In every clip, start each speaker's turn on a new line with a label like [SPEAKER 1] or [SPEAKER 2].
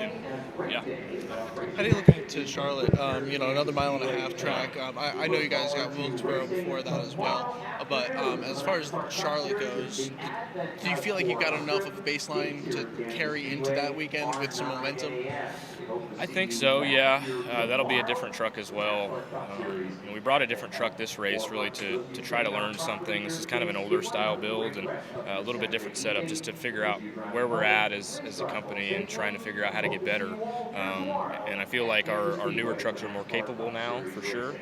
[SPEAKER 1] And yeah.
[SPEAKER 2] How do you look ahead to Charlotte? Another mile and a half track. I know you guys got Wilkesboro before that as well. But as far as Charlotte goes, do you feel like you've got enough of a baseline to carry into that weekend with some momentum?
[SPEAKER 1] I think so, yeah. That'll be a different truck as well. We brought a different truck this race really to try to learn something. This is kind of an older style build and a little bit different setup just to figure out where we're at as a company and trying to figure out how to get better. And I feel like our newer trucks are more capable now, for sure.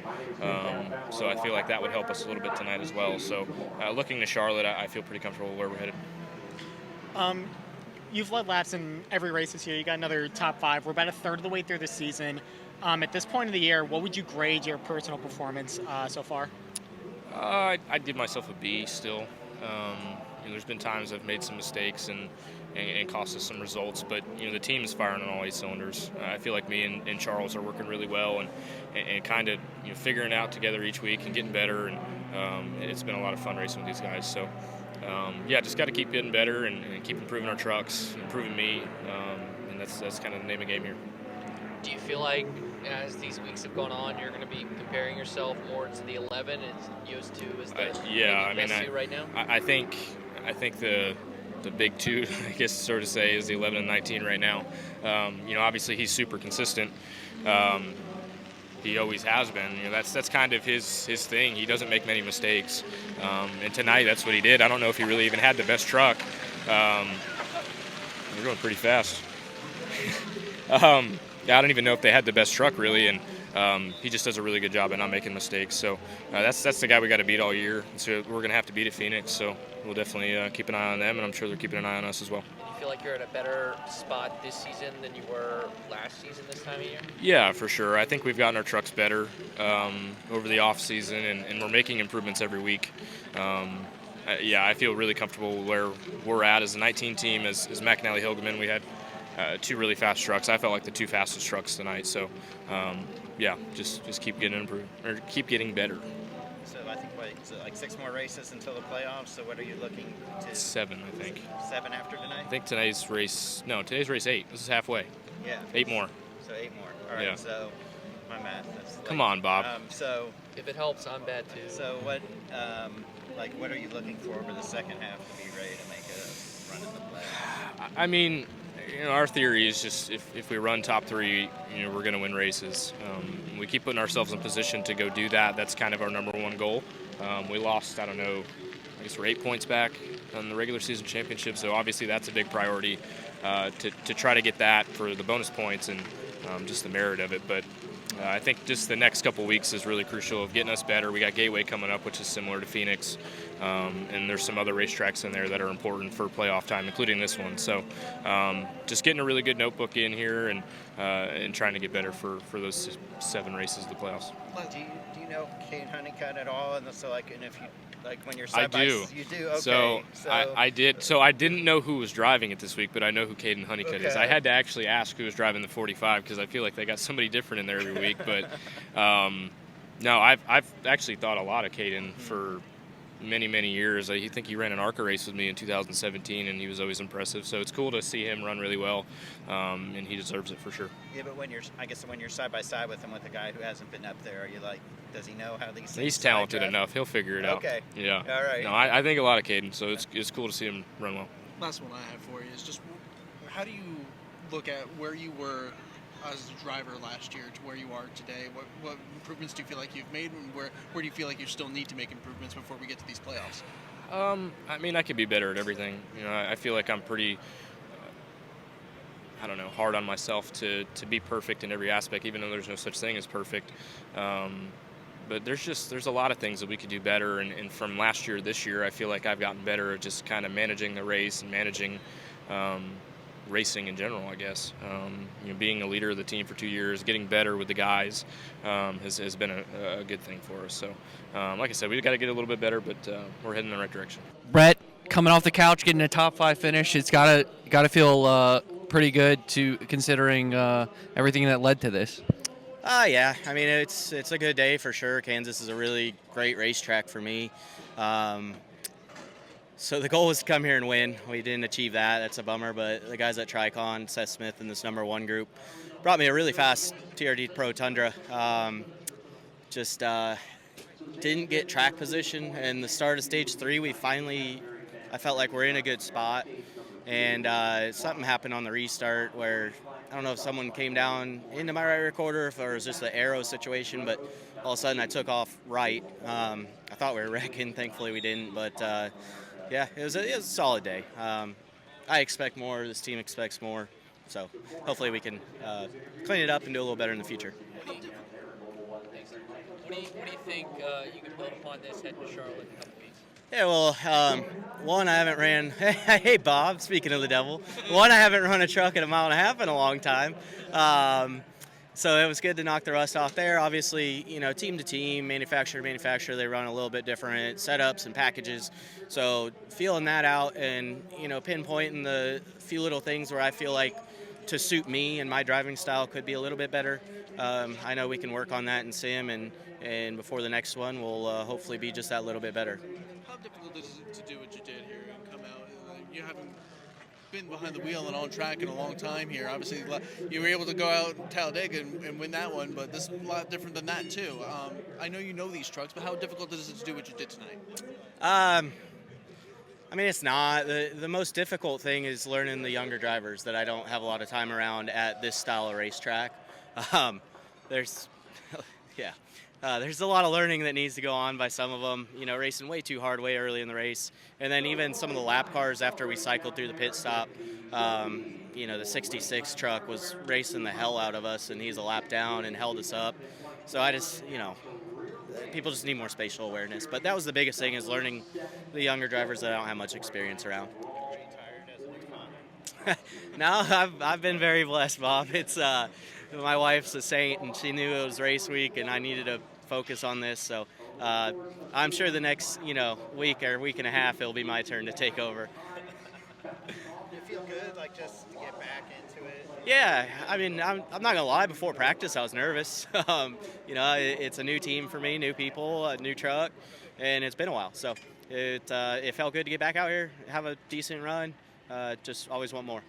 [SPEAKER 1] So I feel like that would help us a little bit tonight as well. So looking to Charlotte, I feel pretty comfortable where we're headed.
[SPEAKER 3] You've led laps in every race this year. You got another top 5. We're about a third of the way through the season. At this point of the year, what would you grade your personal performance so far?
[SPEAKER 1] I'd give myself a B still. There's been times I've made some mistakes and cost us some results, but the team is firing on all 8 cylinders. I feel like me and Charles are working really well and kind of figuring it out together each week and getting better. And it's been a lot of fun racing with these guys. So. Just got to keep getting better and keep improving our trucks, improving me, and that's kind of the name of the game here.
[SPEAKER 4] Do you feel like as these weeks have gone on, you're going to be comparing yourself more to the 11 and yours 2 as the best 2 right now?
[SPEAKER 1] I think the big 2, I guess sort of say, is the 11 and 19 right now. Obviously he's super consistent. He always has been. That's kind of his thing. He doesn't make many mistakes. And tonight, that's what he did. I don't know if he really even had the best truck. We're going pretty fast. I don't even know if they had the best truck, really. And he just does a really good job at not making mistakes. So that's the guy we got to beat all year. So we're going to have to beat at Phoenix. So we'll definitely keep an eye on them, and I'm sure they're keeping an eye on us as well.
[SPEAKER 4] Feel like you're at a better spot this season than you were last season this time of year?
[SPEAKER 1] Yeah, for sure. I think we've gotten our trucks better over the off season, and we're making improvements every week. I feel really comfortable where we're at as a 19 team. As McAnally Hilgeman, we had 2 really fast trucks. I felt like the 2 fastest trucks tonight. So just keep getting improved or keep getting better.
[SPEAKER 5] So I think like 6 more races until the playoffs. So what are you looking to?
[SPEAKER 1] 7, I think.
[SPEAKER 5] 7 after tonight?
[SPEAKER 1] I think today's race 8. This is halfway.
[SPEAKER 5] Yeah.
[SPEAKER 1] 8 more.
[SPEAKER 5] So 8 more. All right.
[SPEAKER 1] Yeah.
[SPEAKER 5] So my math. That's
[SPEAKER 1] Come on, Bob.
[SPEAKER 5] So
[SPEAKER 4] if it helps, I'm bad too.
[SPEAKER 5] So what are you looking for the second half to be ready to make a run in the playoffs?
[SPEAKER 1] I mean, our theory is just if we run top 3, we're going to win races. We keep putting ourselves in position to go do that. That's kind of our number 1 goal. We lost, I guess we're 8 points back on the regular season championship, so obviously that's a big priority to try to get that for the bonus points and just the merit of it. But I think just the next couple weeks is really crucial of getting us better. We got Gateway coming up, which is similar to Phoenix, and there's some other racetracks in there that are important for playoff time, including this one. So just getting a really good notebook in here and trying to get better for those 7 races of the playoffs.
[SPEAKER 5] Do you know Kate Honeycutt at all? And so and if you when you're side by
[SPEAKER 1] do.
[SPEAKER 5] You do. Okay.
[SPEAKER 1] So I did. So I didn't know who was driving it this week, but I know who Caden Honeycutt is. I had to actually ask who was driving the 45 because I feel like they got somebody different in there every week. But no, I've actually thought a lot of Caden for many years. I think he ran an ARCA race with me in 2017, and he was always impressive. So it's cool to see him run really well, and he deserves it for sure.
[SPEAKER 5] Yeah, but when you're side by side with him with a guy who hasn't been up there, are you like, does he know how these things?
[SPEAKER 1] He's talented enough. He'll figure it out.
[SPEAKER 5] Okay.
[SPEAKER 1] Yeah.
[SPEAKER 5] All right.
[SPEAKER 1] No, I think a lot of Caden, so it's cool to see him run well.
[SPEAKER 2] Last one I have for you is just how do you look at where you were as a driver last year to where you are today? What improvements do you feel like you've made, and where do you feel like you still need to make improvements before we get to these playoffs?
[SPEAKER 1] I mean, I could be better at everything. I feel like I'm pretty, hard on myself to be perfect in every aspect, even though there's no such thing as perfect. But there's a lot of things that we could do better, and from last year to this year, I feel like I've gotten better at just kind of managing the race and managing racing in general, I guess. Being a leader of the team for 2 years, getting better with the guys has been a good thing for us. So, like I said, we've got to get a little bit better, but we're heading in the right direction.
[SPEAKER 6] Brett, coming off the couch, getting a top 5 finish, it's got to feel pretty good to considering everything that led to this.
[SPEAKER 7] Yeah. I mean, it's a good day for sure. Kansas is a really great racetrack for me. So the goal was to come here and win. We didn't achieve that. That's a bummer, but the guys at Tricon, Seth Smith and this number 1 group, brought me a really fast TRD Pro Tundra. Didn't get track position. And the start of stage 3, I felt like we're in a good spot. And something happened on the restart where, I don't know if someone came down into my right recorder, if it was just the arrow situation, but all of a sudden I took off right. I thought we were wrecking. Thankfully we didn't, but yeah, it was a solid day. I expect more. This team expects more. So hopefully we can clean it up and do a little better in the future.
[SPEAKER 4] What do you think you can build upon this heading to Charlotte in a couple weeks?
[SPEAKER 7] Yeah, well, one, I haven't ran, hey Bob, speaking of the devil, one, I haven't run a truck at 1.5 miles in a long time. So it was good to knock the rust off there. Obviously, team to team, manufacturer to manufacturer, they run a little bit different setups and packages. So feeling that out and, pinpointing the few little things where I feel like to suit me and my driving style could be a little bit better. I know we can work on that in sim, and before the next one, we'll hopefully be just that little bit better.
[SPEAKER 2] How difficult is it to do what you did here and come out? You haven't been behind the wheel and on track in a long time here. Obviously, you were able to go out in Talladega and win that one, but this is a lot different than that too. I know you know these trucks, but how difficult is it to do what you did tonight?
[SPEAKER 7] It's not. The most difficult thing is learning the younger drivers that I don't have a lot of time around at this style of racetrack. There's a lot of learning that needs to go on by some of them, racing way too hard way early in the race. And then even some of the lap cars after we cycled through the pit stop, the 66 truck was racing the hell out of us, and he's a lap down and held us up. So I just, people just need more spatial awareness. But that was the biggest thing, is learning the younger drivers that I don't have much experience around. No, I've been very blessed, Bob. It's my wife's a saint, and she knew it was race week, and I needed to focus on this. So I'm sure the next week or week and a half it'll be my turn to take over.
[SPEAKER 5] You feel good, just to get back into it?
[SPEAKER 7] Yeah, I'm not gonna lie. Before practice, I was nervous. It's a new team for me, new people, a new truck, and it's been a while. So it felt good to get back out here, have a decent run. Just always want more.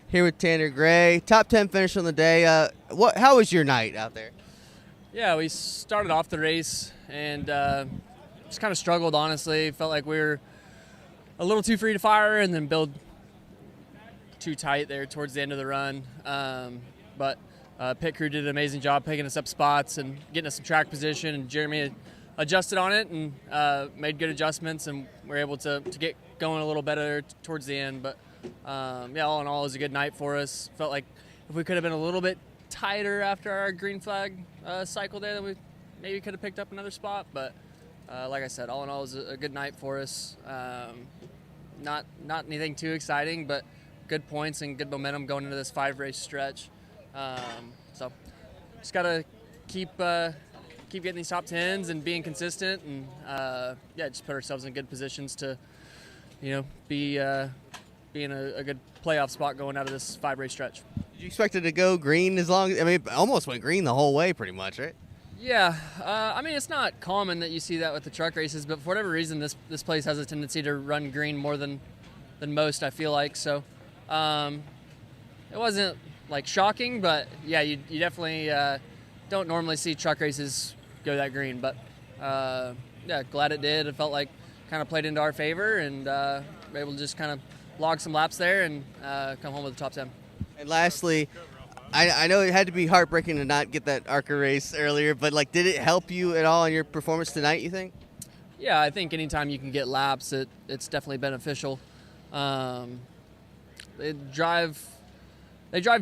[SPEAKER 8] Here with Tanner Gray, top 10 finish on the day. How was your night out there?
[SPEAKER 6] Yeah, we started off the race and just kind of struggled, honestly. Felt like we were a little too free to fire and then build too tight there towards the end of the run. But pit crew did an amazing job picking us up spots and getting us some track position, and Jeremy adjusted on it and made good adjustments, and we're able to get going a little better towards the end. But all in all, it was a good night for us. Felt like if we could have been a little bit tighter after our green flag cycle there, then we maybe could have picked up another spot. But like I said, all in all, it was a good night for us. Not anything too exciting, but good points and good momentum going into this 5-race stretch. So just gotta keep getting these top 10s and being consistent, and just put ourselves in good positions to be in a good playoff spot going out of this 5-race stretch.
[SPEAKER 8] Did you expect it to go green it almost went green the whole way pretty much, right?
[SPEAKER 6] Yeah, it's not common that you see that with the truck races, but for whatever reason, this place has a tendency to run green more than most, I feel like. So it wasn't shocking, but yeah, you definitely don't normally see truck races go that green. But glad it did. It felt like kind of played into our favor, and we're able to just kind of log some laps there and come home with the top 10.
[SPEAKER 8] And lastly, I know it had to be heartbreaking to not get that ARCA race earlier, but did it help you at all in your performance tonight, you think?
[SPEAKER 6] Yeah, I think anytime you can get laps, it's definitely beneficial. They drive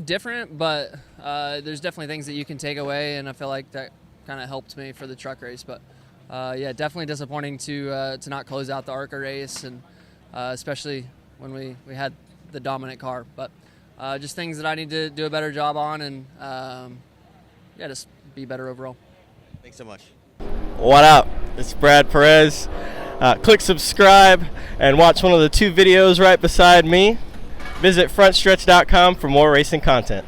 [SPEAKER 6] different, but there's definitely things that you can take away, and I feel like that kind of helped me for the truck race. But definitely disappointing to not close out the ARCA race, and especially when we had the dominant car. But just things that I need to do a better job on, and just be better overall.
[SPEAKER 8] Thanks so much.
[SPEAKER 9] What up? It's Brad Perez. Click subscribe and watch one of the 2 videos right beside me. Visit frontstretch.com for more racing content.